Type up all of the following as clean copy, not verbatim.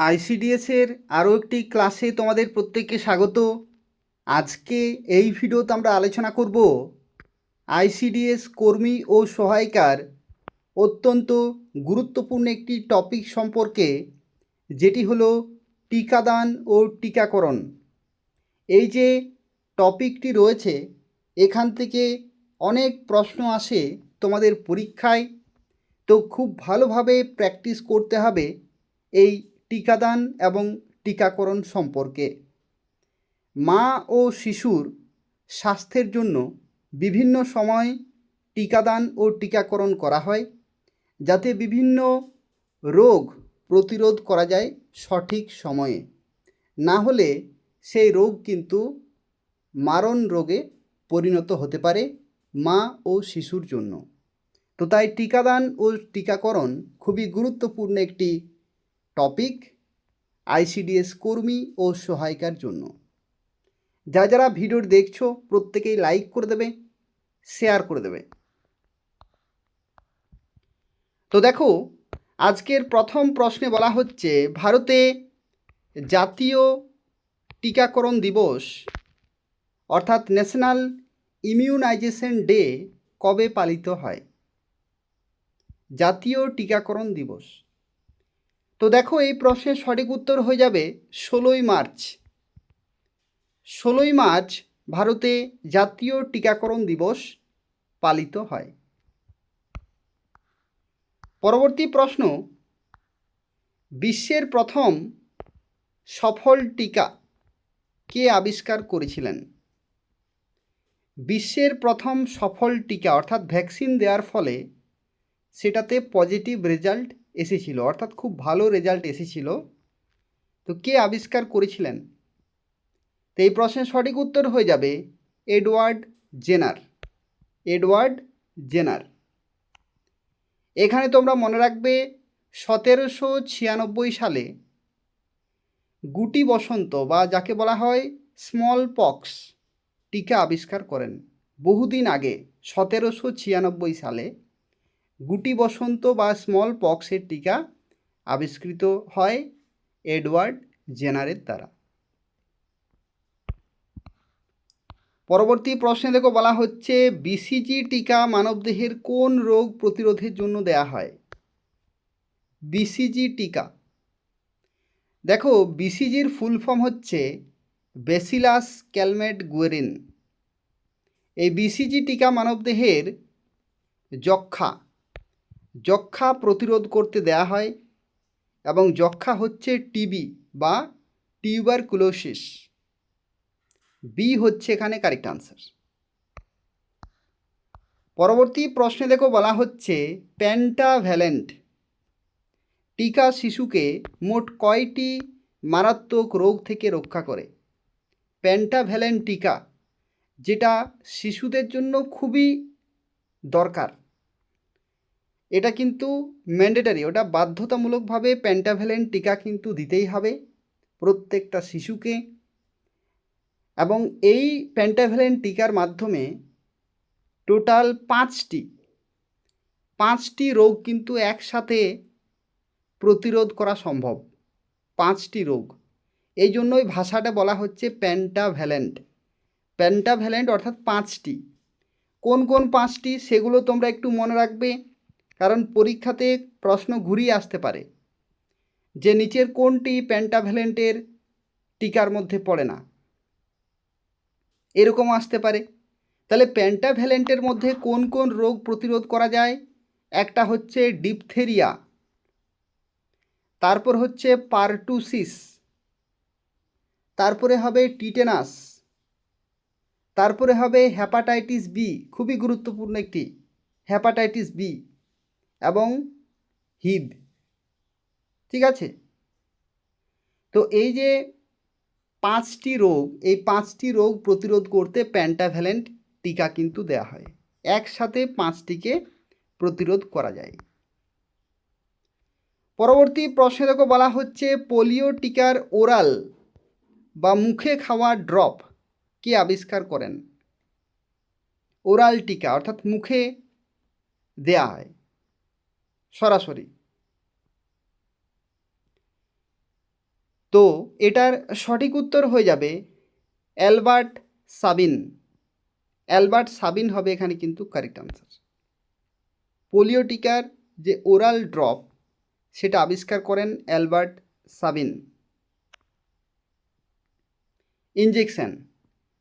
আইসিডিএসের আরও একটি ক্লাসে তোমাদের প্রত্যেককে স্বাগত। আজকে এই ভিডিওতে আমরা আলোচনা করব আইসিডিএস কর্মী ও সহায়িকার অত্যন্ত গুরুত্বপূর্ণ একটি টপিক সম্পর্কে, যেটি হলো টিকাদান ও টিকাকরণ। এই যে টপিকটি রয়েছে, এখান থেকে অনেক প্রশ্ন আসে তোমাদের পরীক্ষায়, তো খুব ভালোভাবে প্র্যাকটিস করতে হবে এই টিকাদান এবং টিকাকরণ সম্পর্কে। মা ও শিশুর স্বাস্থ্যের জন্য বিভিন্ন সময় টিকাদান ও টিকাকরণ করা হয়, যাতে বিভিন্ন রোগ প্রতিরোধ করা যায় সঠিক সময়ে। না হলে সেই রোগ কিন্তু মারণ রোগে পরিণত হতে পারে মা ও শিশুর জন্য। তো তাই টিকাদান ও টিকাকরণ খুবই গুরুত্বপূর্ণ একটি টপিক আইসিডিএস কর্মী ও সহায়িকার জন্য। যারা ভিডিওর দেখছো প্রত্যেকেই লাইক করে দেবে, শেয়ার করে দেবে। তো দেখো, আজকের প্রথম প্রশ্নে বলা হচ্ছে ভারতে জাতীয় টিকাকরণ দিবস অর্থাৎ ন্যাশনাল ইমিউনাইজেশন ডে কবে পালিত হয়? জাতীয় টিকাকরণ দিবস। তো দেখো, এই প্রশ্নের সঠিক উত্তর হয়ে যাবে 16ই মার্চ। 16ই মার্চ ভারতে জাতীয় টিকাকরণ দিবস পালিত হয়। পরবর্তী প্রশ্ন, বিশ্বের প্রথম সফল টিকা কে আবিষ্কার করেছিলেন? বিশ্বের প্রথম সফল টিকা অর্থাৎ ভ্যাকসিন দেওয়ার ফলে সেটাতে পজিটিভ রেজাল্ট এসেছিল, অর্থাৎ খুব ভালো রেজাল্ট এসেছিল। তো কে আবিষ্কার করেছিলেন? তো এই প্রশ্নের সঠিক উত্তর হয়ে যাবে এডওয়ার্ড জেনার। Edward Jenner. এখানে তোমরা মনে রাখবে 1796 সালে গুটি বসন্ত বা যাকে বলা হয় স্মল পক্স টিকা আবিষ্কার করেন। বহুদিন আগে 1796 সালে গুটি বসন্ত বা স্মল পক্সের টিকা আবিষ্কৃত হয় এডওয়ার্ড জেনারের দ্বারা। পরবর্তী প্রশ্নে দেখো, বলা হচ্ছে বিসিজি টিকা মানবদেহের কোন রোগ প্রতিরোধের জন্য দেয়া হয়? বিসিজি টিকা। দেখো, বিসিজির ফুল ফর্ম হচ্ছে ব্যাসিলাস ক্যালমেট গুয়েরিন। এই বিসিজি টিকা মানবদেহের যক্ষা প্রতিরোধ করতে দেয়া হয়, এবং যক্ষা হচ্ছে টিবি বা টিউবারকুলোসিস। বি হচ্ছে এখানে কারেক্ট আনসার। পরবর্তী প্রশ্নে দেখো, বলা হচ্ছে পেন্টাভ্যালেন্ট টিকা শিশুকে মোট কয়টি মারাত্মক রোগ থেকে রক্ষা করে? পেন্টাভ্যালেন্ট টিকা যেটা শিশুদের জন্য খুবই দরকার, এটা কিন্তু ম্যান্ডেটারি, ওটা বাধ্যতামূলকভাবে পেন্টাভ্যালেন্ট টিকা কিন্তু দিতেই হবে প্রত্যেকটা শিশুকে। এবং এই পেন্টাভ্যালেন্ট টিকার মাধ্যমে টোটাল পাঁচটি রোগ কিন্তু একসাথে প্রতিরোধ করা সম্ভব। 5টি রোগ, এই জন্যই ভাষাটা বলা হচ্ছে পেন্টাভ্যালেন্ট। পেন্টাভ্যালেন্ট অর্থাৎ 5টি। কোন কোন 5টি সেগুলো তোমরা একটু মনে রাখবে, কারণ পরীক্ষাতে প্রশ্ন ঘুরিয়ে আসতে পারে যে নিচের কোনটি পেন্টাভ্যালেন্টের টিকার মধ্যে পড়ে না, এরকম আসতে পারে। তাহলে পেন্টাভ্যালেন্টের মধ্যে কোন কোন রোগ প্রতিরোধ করা যায়? একটা হচ্ছে ডিপথেরিয়া, তারপর হচ্ছে পারটুসিস, তারপরে হবে টিটেনাস, তারপরে হবে হ্যাপাটাইটিস বি, খুবই গুরুত্বপূর্ণ একটি হ্যাপাটাইটিস বি, এবং হিব। ঠিক আছে? তো এই যে 5টি রোগ, এই 5টি রোগ প্রতিরোধ করতে পেন্টাভ্যালেন্ট টিকা কিন্তু দেয়া হয়। একসাথে 5টিকে প্রতিরোধ করা যায়। পরবর্তী প্রশ্নে দেখো, বলা হচ্ছে পোলিও টিকার ওরাল বা মুখে খাওয়া ড্রপ কে আবিষ্কার করেন? ওরাল টিকা অর্থাৎ মুখে দেয়া হয় সরাসরি। তো এটার সঠিক উত্তর হয়ে যাবে অ্যালবার্ট সাবিন। অ্যালবার্ট সাবিন হবে এখানে কিন্তু কারেক্ট আনসার। পোলিও টিকার যে ওরাল ড্রপ সেটা আবিষ্কার করেন অ্যালবার্ট সাবিন। ইনজেকশন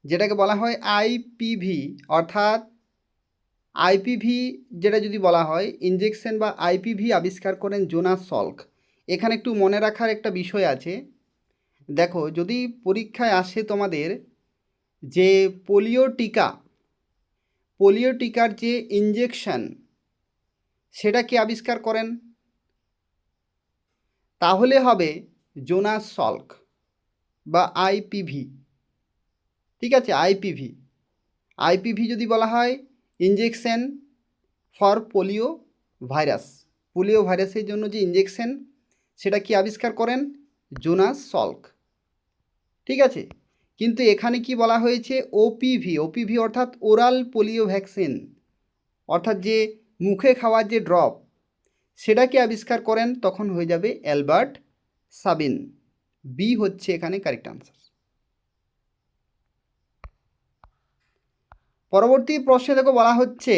যেটাকে বলা হয় আইপিভি, অর্থাৎ আইপিভি যেটা যদি বলা হয় ইনজেকশন বা আইপিভি আবিষ্কার করেন জোনাস সল্ক। এখানে একটু মনে রাখার একটা বিষয় আছে, দেখো যদি পরীক্ষায় আসে তোমাদের যে পোলিও টিকার যে ইনজেকশন সেটা কি আবিষ্কার করেন, তাহলে হবে জোনাস সল্ক বা আইপিভি। ঠিক আছে, আইপিভি যদি বলা হয় ইনজেকশন ফর পোলিও ভাইরাসের জন্য যে ইনজেকশন সেটা কি আবিষ্কার করেন জোনাস সল্ক। ঠিক আছে, কিন্তু এখানে কি বলা হয়েছে ওপিভি অর্থাৎ ওরাল পোলিও ভ্যাকসিন, অর্থাৎ যে মুখে খাওয়ার যে ড্রপ সেটাকে আবিষ্কার করেন, তখন হয়ে যাবে অ্যালবার্ট সাবিন। বি হচ্ছে এখানে কারেক্ট আনসার। পরবর্তী প্রশ্নে দেখো বলা হচ্ছে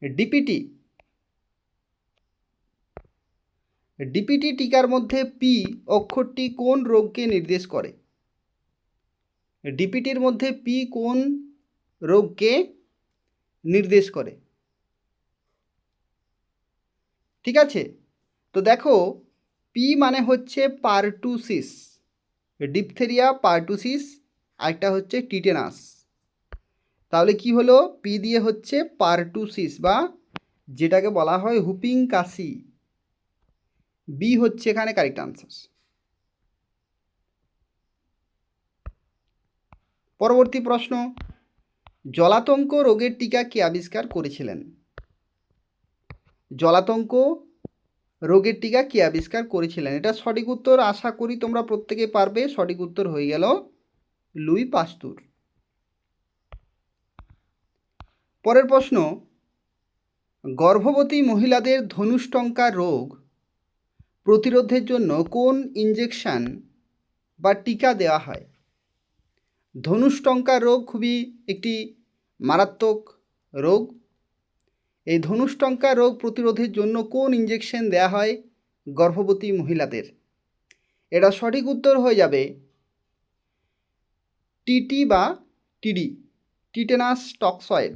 ডিপিটি টিকার মধ্যে পি অক্ষরটি কোন রোগকে নির্দেশ করে? ডিপিটির মধ্যে পি কোন রোগকে নির্দেশ করে? ঠিক আছে, তো দেখো পি মানে হচ্ছে পারটুসিস, ডিপথেরিয়া, পারটুসিস, আরেকটা হচ্ছে টিটেনাস। তাহলে কি হলো, পি দিয়ে হচ্ছে পারটুসিস বা যেটাকে বলা হয় হুপিং কাশি। বি হচ্ছে এখানে কারেক্ট আনসার। পরবর্তী প্রশ্ন, জলাতঙ্ক রোগের টিকা কে আবিষ্কার করেছিলেন? জলাতঙ্ক রোগের টিকা কে আবিষ্কার করেছিলেন? এটা সঠিক উত্তর আশা করি তোমরা প্রত্যেকে পারবে। সঠিক উত্তর হয়ে গেল লুই পাস্তুর। পরের প্রশ্ন, গর্ভবতী মহিলাদের ধনুষ্টঙ্কা রোগ প্রতিরোধের জন্য কোন ইনজেকশন বা টিকা দেওয়া হয়? ধনুষ্টঙ্কা রোগ খুবই একটি মারাত্মক রোগ। এই ধনুষ্টঙ্কা রোগ প্রতিরোধের জন্য কোন ইনজেকশন দেওয়া হয় গর্ভবতী মহিলাদের? এটা সঠিক উত্তর হয়ে যাবে টিটি বা টিডি, টিটেনাস টক্সয়েড।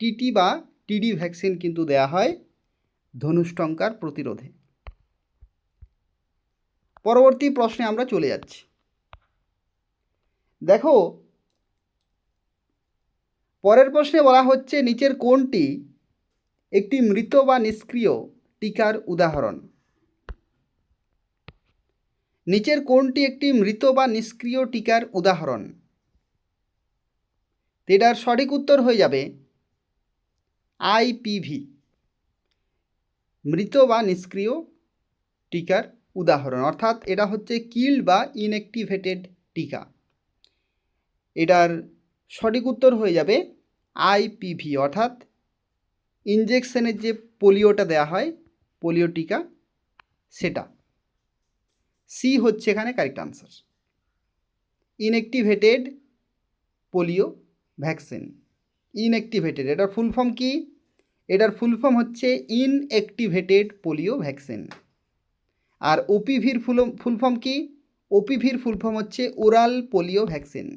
টিটি বা টিডি ভ্যাকসিন কিন্তু দেওয়া হয় ধনুষ্টঙ্কার প্রতিরোধে। পরবর্তী প্রশ্নে আমরা চলে যাচ্ছি। দেখো পরের প্রশ্নে বলা হচ্ছে নিচের কোনটি একটি মৃত বা নিষ্ক্রিয় টিকার উদাহরণ? নিচের কোনটি একটি মৃত বা নিষ্ক্রিয় টিকার উদাহরণ? এটার সঠিক উত্তর হয়ে যাবে আইপিভি, মৃত বা নিষ্ক্রিয় টিকার উদাহরণ, অর্থাৎ এটা হচ্ছে কিল্ড বা ইনঅ্যাক্টিভেটেড টিকা। এটার সঠিক উত্তর হয়ে যাবে আইপিভি, অর্থাৎ ইনজেকশনের যে পোলিওটা দেওয়া হয় পোলিও টিকা সেটা। সি হচ্ছে এখানে correct answer, inactivated polio vaccine. Inactivated এটার ফুল ফর্ম কি? এটার ফুল ফর্ম হচ্ছে ইনঅ্যাক্টিভেটেড পোলিও ভ্যাকসিন। আর ওপিভির ফুল ফর্ম কি? ওপিভির ফুল ফর্ম হচ্ছে ওরাল পোলিও ভ্যাকসিন।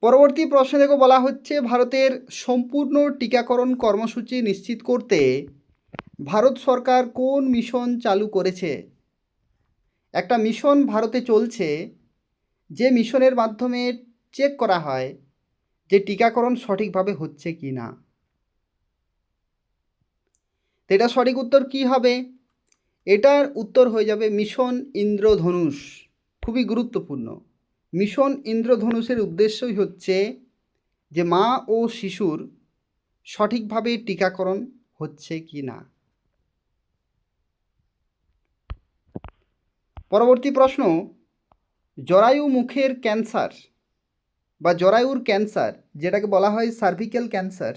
পরবর্তী প্রশ্নে দেখো বলা হচ্ছে ভারতের সম্পূর্ণ টিকাকরণ কর্মসূচি নিশ্চিত করতে ভারত সরকার কোন মিশন চালু করেছে? একটা মিশন ভারতে চলছে, যে মিশনের মাধ্যমে চেক করা হয় যে টিকাকরণ সঠিকভাবে হচ্ছে কি না। এটা সঠিক উত্তর কি হবে? এটার উত্তর হয়ে যাবে মিশন ইন্দ্রধনুষ। খুবই গুরুত্বপূর্ণ। মিশন ইন্দ্রধনুষের উদ্দেশ্যই হচ্ছে যে মা ও শিশুর সঠিকভাবে টিকাকরণ হচ্ছে কি না। পরবর্তী প্রশ্ন, জরায়ু মুখের ক্যান্সার বা জরায়ুর ক্যান্সার যেটাকে বলা হয় সার্ভিক্যাল ক্যান্সার,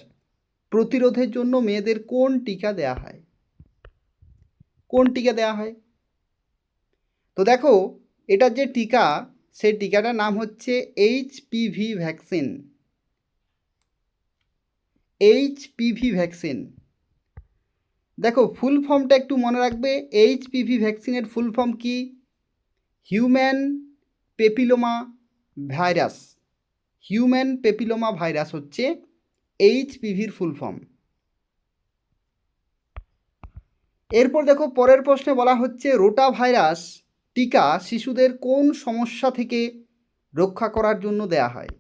প্রতিরোধের জন্য মেয়েদের কোন টিকা দেয়া হয়? কোন টিকা দেয়া হয়? তো দেখো, এটার যে টিকা, সেই টিকাটার নাম হচ্ছে এইচপিভি ভ্যাকসিন। HPV vaccine. দেখো, ফুল ফর্মটা একটু মনে রাখবে। এইচপিভি ভ্যাকসিনের ফুল ফর্ম কি? Human papilloma virus. Human papilloma virus হচ্ছে এইচপিভির ফুল ফর্ম। এরপর দেখো, পরের প্রশ্নে বলা হচ্ছে রোটা ভাইরাস টিকা শিশুদের কোন সমস্যা থেকে রক্ষা করার জন্য দেয়া হয়?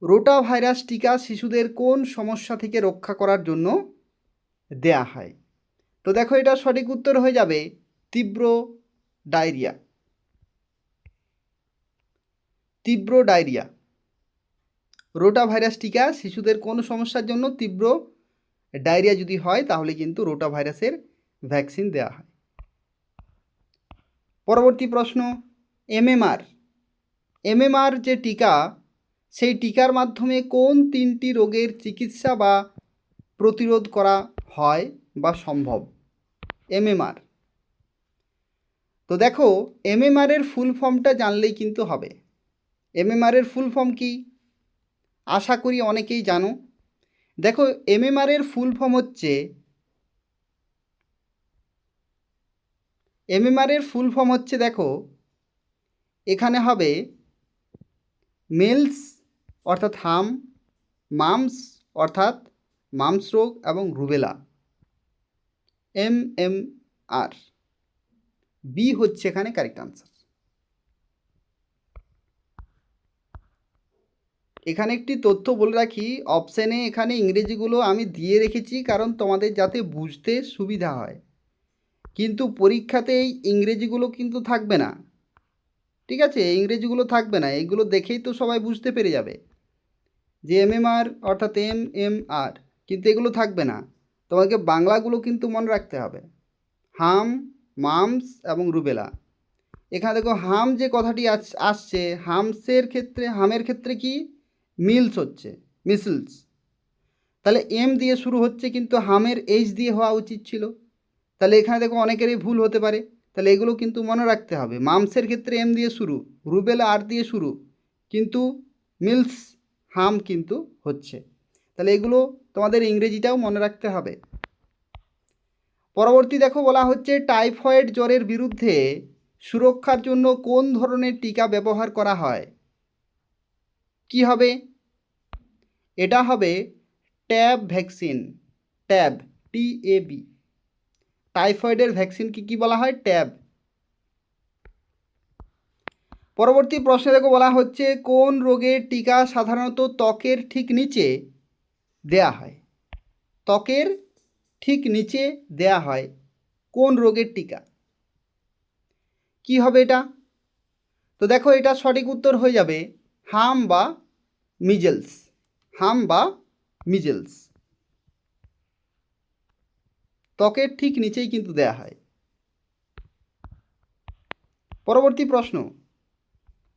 রোটা ভাইরাস টিকা শিশুদের কোন সমস্যা থেকে রক্ষা করার জন্য দেয়া হয়? তো দেখো, এটা সঠিক উত্তর হয়ে যাবে তীব্র ডায়রিয়া। তীব্র ডায়রিয়া। রোটা ভাইরাস টিকা শিশুদের কোন সমস্যার জন্য? তীব্র ডায়রিয়া যদি হয় তাহলে কিন্তু রোটা ভাইরাসের ভ্যাকসিন দেওয়া হয়। পরবর্তী প্রশ্ন, এমএমআর। এমএমআর যে টিকা, সেই টিকার মাধ্যমে কোন 3টি রোগের চিকিৎসা বা প্রতিরোধ করা হয় বা সম্ভব? এমএমআর। তো দেখো, এমএমআর এর ফুল ফর্মটা জানলেই কিন্তু হবে। এমএমআর এর ফুল ফর্ম কি? আশা করি অনেকেই জানো। দেখো, এমএমআর এর ফুল ফর্ম হচ্ছে, এমএমআর এর ফুল ফর্ম হচ্ছে, দেখো এখানে হবে মেলস অর্থাৎ হাম, মামস অর্থাৎ মামস রোগ এবং রুবেলা। এমএমআর। বি হচ্ছে এখানে কারেক্ট আনসার। এখানে একটি তথ্য বলে রাখি, অপশানে এখানে ইংরেজিগুলো আমি দিয়ে রেখেছি কারণ তোমাদের যাতে বুঝতে সুবিধা হয়, কিন্তু পরীক্ষাতে এই ইংরেজিগুলো কিন্তু থাকবে না। ঠিক আছে, ইংরেজিগুলো থাকবে না, এইগুলো দেখেই তো সবাই বুঝতে পেরে যাবে যে এমএমআর অর্থাৎ এমএমআর, কিন্তু এগুলো থাকবে না। তোমাকে বাংলাগুলো কিন্তু মনে রাখতে হবে। হাম, মামস এবং রুবেলা। এখানে দেখো, হাম যে কথাটি আসছে, হামসের ক্ষেত্রে, হামের ক্ষেত্রে কি মিলস হচ্ছে, মিসলস। তাহলে এম দিয়ে শুরু হচ্ছে, কিন্তু হামের এইচ দিয়ে হওয়া উচিত ছিল। তাহলে এখানে দেখো অনেকেরই ভুল হতে পারে, তাহলে এগুলো কিন্তু মনে রাখতে হবে। মামসের ক্ষেত্রে এম দিয়ে শুরু, রুবেলা আর দিয়ে শুরু, কিন্তু মিলস হাম কিন্তু হচ্ছে। তাহলে এগুলো তোমাদের ইংরেজিটাও মনে রাখতে হবে। পরবর্তী দেখো, বলা হচ্ছে টাইফয়েড জ্বরের বিরুদ্ধে সুরক্ষার জন্য কোন ধরনের টিকা ব্যবহার করা হয়? কি হবে? এটা হবে ট্যাব ভ্যাকসিন। Tab, TAB। টাইফয়েডের ভ্যাকসিনকে কি বলা হয়? ট্যাব। পরবর্তী প্রশ্নে দেখো, বলা হচ্ছে কোন রোগের টিকা সাধারণত ত্বকের ঠিক নিচে দেয়া হয়? ত্বকের ঠিক নিচে দেয়া হয় কোন রোগের টিকা? কি হবে এটা? তো দেখো, এটা সঠিক উত্তর হয়ে যাবে হাম বা মিজেলস। হাম বা মিজেলস। ত্বকের ঠিক নিচেই কিন্তু দেয়া হয়। পরবর্তী প্রশ্ন,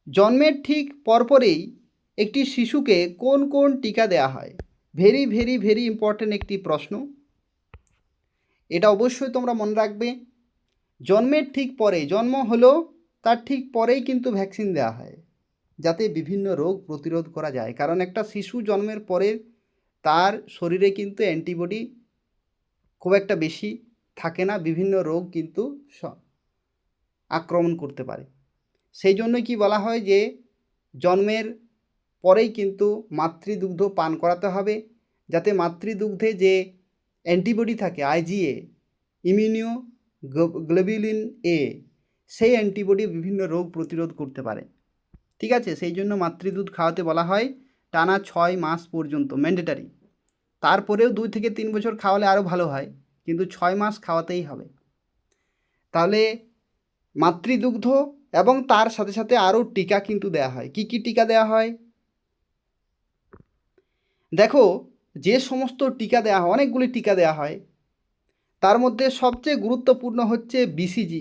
জন্মের ঠিক পরপরেই একটি শিশুকে কোন কোন টিকা দেয়া হয়? ভেরি ভেরি ভেরি ইম্পর্ট্যান্ট একটি প্রশ্ন, এটা অবশ্যই তোমরা মনে রাখবে। জন্মের ঠিক পরে, জন্ম হলো তার ঠিক পরেই কিন্তু ভ্যাকসিন দেওয়া হয়, যাতে বিভিন্ন রোগ প্রতিরোধ করা যায়। কারণ একটা শিশু জন্মের পরে তার শরীরে কিন্তু অ্যান্টিবডি খুব একটা বেশি থাকে না, বিভিন্ন রোগ কিন্তু আক্রমণ করতে পারে। সেই জন্যই কি বলা হয় যে জন্মের পরেই কিন্তু মাতৃদুগ্ধ পান করাতে হবে, যাতে মাতৃদুগ্ধে যে অ্যান্টিবডি থাকে, IgA, ইমিউনিও গ্লোবিউলিন A, সেই অ্যান্টিবডি বিভিন্ন রোগ প্রতিরোধ করতে পারে। ঠিক আছে, সেই জন্য মাতৃদুধ খাওয়াতে বলা হয় টানা 6 মাস পর্যন্ত, ম্যান্ডেটারি। তারপরেও 2 থেকে 3 বছর খাওয়ালে আরও ভালো হয়, কিন্তু 6 মাস খাওয়াতেই হবে। তাহলে মাতৃদুগ্ধ এবং তার সাথে সাথে আরও টিকা কিন্তু দেয়া হয়। কি কি টিকা দেয়া হয়? দেখো, যে সমস্ত টিকা দেওয়া হয়, অনেকগুলি টিকা দেওয়া হয়, তার মধ্যে সবচেয়ে গুরুত্বপূর্ণ হচ্ছে BCG,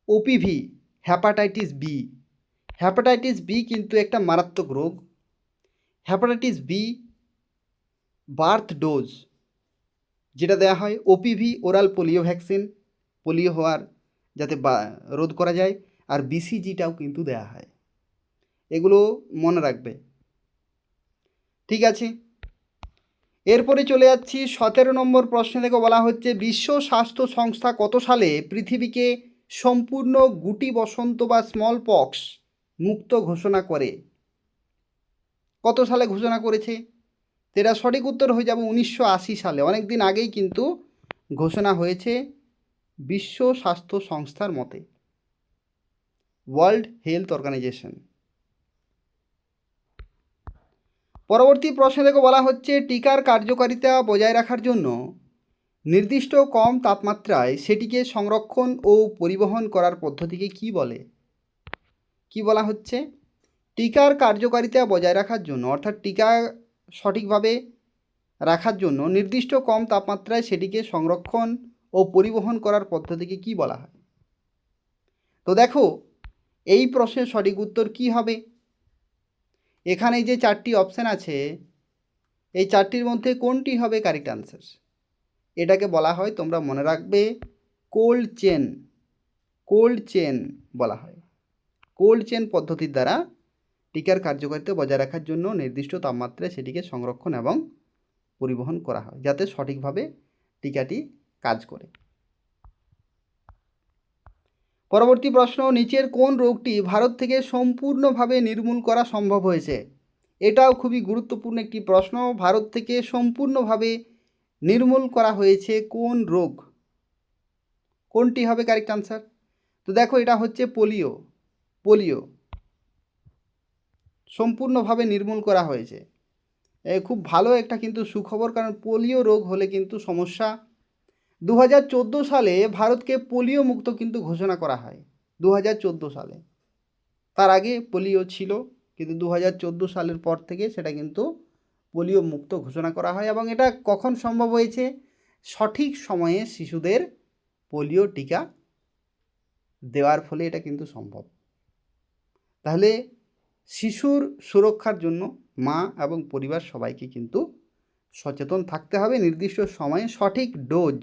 OPV, hepatitis B. Hepatitis B কিন্তু একটা মারাত্মক রোগ। হেপাটাইটিস বি বার্থ ডোজ যেটা দেওয়া হয়, OPV oral polio vaccine, polio হওয়ার যাতে রোধ করা যায়, আর বিসিজিটাও কিন্তু দেওয়া হয়। এগুলো মনে রাখবে, ঠিক আছে। এরপরে চলে যাচ্ছি 17 নম্বর প্রশ্ন থেকে। বলা হচ্ছে বিশ্ব স্বাস্থ্য সংস্থা কত সালে পৃথিবীকে সম্পূর্ণ গুটি বসন্ত বা স্মল পক্স মুক্ত ঘোষণা করে? কত সালে ঘোষণা করেছে? এটা সঠিক উত্তর হয়ে যাবে 1980 সালে। অনেক দিন আগেই কিন্তু ঘোষণা হয়েছে বিশ্ব স্বাস্থ্য সংস্থার মতে, ওয়ার্ল্ড হেলথ অর্গানাইজেশন। পরবর্তী প্রশ্ন থেকে বলা হচ্ছে টিকার কার্যকারিতা বজায় রাখার জন্য নির্দিষ্ট কম তাপমাত্রায় সেটিকে সংরক্ষণ ও পরিবহন করার পদ্ধতিকে কি বলে? কি বলা হচ্ছে? টিকার কার্যকারিতা বজায় রাখার জন্য, অর্থাৎ টিকা সঠিকভাবে রাখার জন্য নির্দিষ্ট কম তাপমাত্রায় সেটিকে সংরক্ষণ ও পরিবহন করার পদ্ধতিকে কি বলা হয়? তো দেখো, এই প্রশ্নের সঠিক উত্তর কি হবে? এখানে যে 4টি অপশান আছে, এই 4টির মধ্যে কোনটি হবে কারেক্ট আনসার? এটাকে বলা হয়, তোমরা মনে রাখবে, কোল্ড চেন। কোল্ড চেন বলা হয়। কোল্ড চেন পদ্ধতির দ্বারা টিকার কার্যকারিতা বজায় রাখার জন্য নির্দিষ্ট তাপমাত্রায় সেটিকে সংরক্ষণ এবং পরিবহন করা হয়, যাতে সঠিকভাবে টিকাটি কাজ করে। পরবর্তী প্রশ্ন, নিচের কোন রোগটি ভারত থেকে সম্পূর্ণভাবে নির্মূল করা সম্ভব হয়েছে? এটাও খুবই গুরুত্বপূর্ণ একটি প্রশ্ন। ভারত থেকে সম্পূর্ণভাবে নির্মূল করা হয়েছে কোন রোগ? কোনটি হবে কারেক্ট আনসার? তো দেখো, এটা হচ্ছে পোলিও। পোলিও সম্পূর্ণভাবে নির্মূল করা হয়েছে। খুব ভালো একটা কিন্তু সুখবর, কারণ পোলিও রোগ হলে কিন্তু সমস্যা। 2014 সালে ভারতকে পোলিও মুক্ত কিন্তু ঘোষণা করা হয়। 2014 সালে। তার আগে পোলিও ছিল, কিন্তু 2014 সালের পর থেকে সেটা কিন্তু পোলিও মুক্ত ঘোষণা করা হয়। এবং এটা কখন সম্ভব হয়েছে? সঠিক সময়ে শিশুদের পোলিও টিকা দেওয়ার ফলে এটা কিন্তু সম্ভব। তাহলে শিশুর সুরক্ষার জন্য মা এবং পরিবার সবাইকে কিন্তু সচেতন থাকতে হবে, নির্দিষ্ট সময়ে সঠিক ডোজ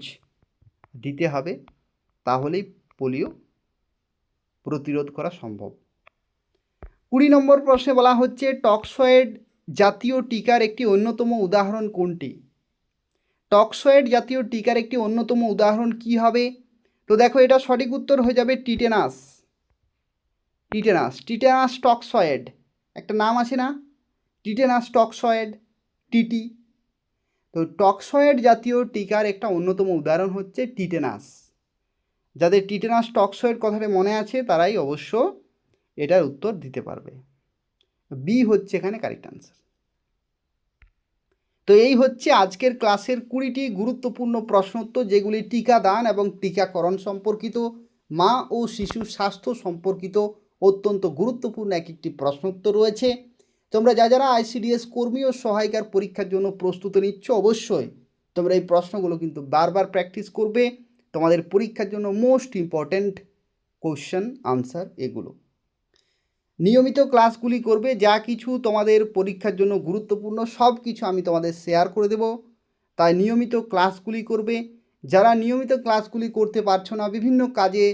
দিতে হবে, তাহলেই পোলিও প্রতিরোধ করা সম্ভব। 20 নম্বর প্রশ্নে বলা হচ্ছে টক্সয়েড জাতীয় টিকার একটি অন্যতম উদাহরণ কোনটি? টক্সয়েড জাতীয় টিকার একটি অন্যতম উদাহরণ কি হবে? তো দেখো, এটা সঠিক উত্তর হয়ে যাবে টিটেনাস। টিটেনাস, টিটেনাস টক্সয়েড, একটা নাম আছে না, টিটেনাস টক্সয়েড, টিটি। তো টক্সয়েড জাতীয় টিকার একটা অন্যতম উদাহরণ হচ্ছে টিটেনাস। যাদের টিটেনাস টক্সয়েড কথাটা মনে আছে তারাই অবশ্য এটার উত্তর দিতে পারবে। বি হচ্ছে এখানে কারেক্ট আনসার। তো এই হচ্ছে আজকের ক্লাসের 20টি গুরুত্বপূর্ণ প্রশ্নোত্তর, যেগুলি টিকাদান এবং টিকাকরণ সম্পর্কিত, মা ও শিশুর স্বাস্থ্য সম্পর্কিত অত্যন্ত গুরুত্বপূর্ণ একটি প্রশ্নোত্তর রয়েছে। তোমরা যারা আইসিডিএস কর্মী ও সহায়িকার পরীক্ষার জন্য প্রস্তুতি নিচ্ছ, অবশ্যই তোমরা এই প্রশ্নগুলো কিন্তু বারবার প্র্যাকটিস করবে। তোমাদের পরীক্ষার জন্য মোস্ট ইম্পর্ট্যান্ট কোশ্চেন আনসার এগুলো। নিয়মিত ক্লাসগুলি করবে, যা কিছু তোমাদের পরীক্ষার জন্য গুরুত্বপূর্ণ সব কিছু আমি তোমাদের শেয়ার করে দেব। তাই নিয়মিত ক্লাসগুলি করবে। যারা নিয়মিত ক্লাসগুলি করতে পারছো না, বিভিন্ন কাজে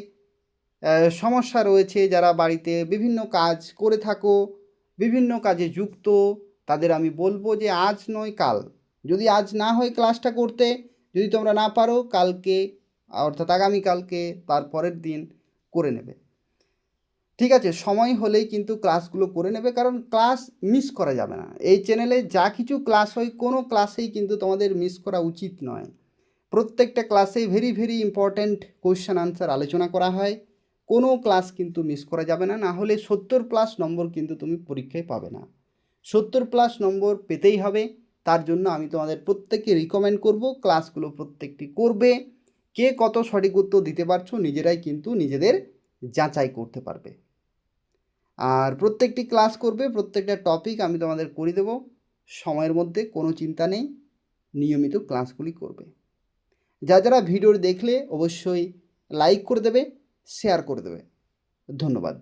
সমস্যা রয়েছে, যারা বাড়িতে বিভিন্ন কাজ করে থাকো, বিভিন্ন কাজে যুক্ত, তাদের আমি বলবো যে আজ নয় কাল, যদি আজ না হয় ক্লাসটা করতে, যদি তোমরা না পারো কালকে অর্থাৎ আগামীকালকে তার পরের দিন করে নেবে, ঠিক আছে? সময় হলেই কিন্তু ক্লাসগুলো করে নেবে, কারণ ক্লাস মিস করা যাবে না। এই চ্যানেলে যা কিছু ক্লাস হয় কোনো ক্লাসেই কিন্তু তোমাদের মিস করা উচিত নয়। প্রত্যেকটা ক্লাসেই very very important question answer আলোচনা করা হয়। কোনো ক্লাস কিন্তু মিস করা যাবে না, না হলে 70+ নম্বর কিন্তু তুমি পরীক্ষায় পাবে না। 70+ নম্বর পেতেই হবে। তার জন্য আমি তোমাদের প্রত্যেককে রিকমেন্ড করব ক্লাসগুলো প্রত্যেকটি করবে। কে কত সঠিক উত্তর দিতে পারছো নিজেরাই কিন্তু নিজেদের যাচাই করতে পারবে। আর প্রত্যেকটি ক্লাস করবে, প্রত্যেকটা টপিক আমি তোমাদের করে দেব সময়ের মধ্যে, কোনো চিন্তা নেই। নিয়মিত ক্লাসগুলি করবে। যারা ভিডিও দেখলে অবশ্যই লাইক করে দেবে, শেয়ার করে দেবে। ধন্যবাদ।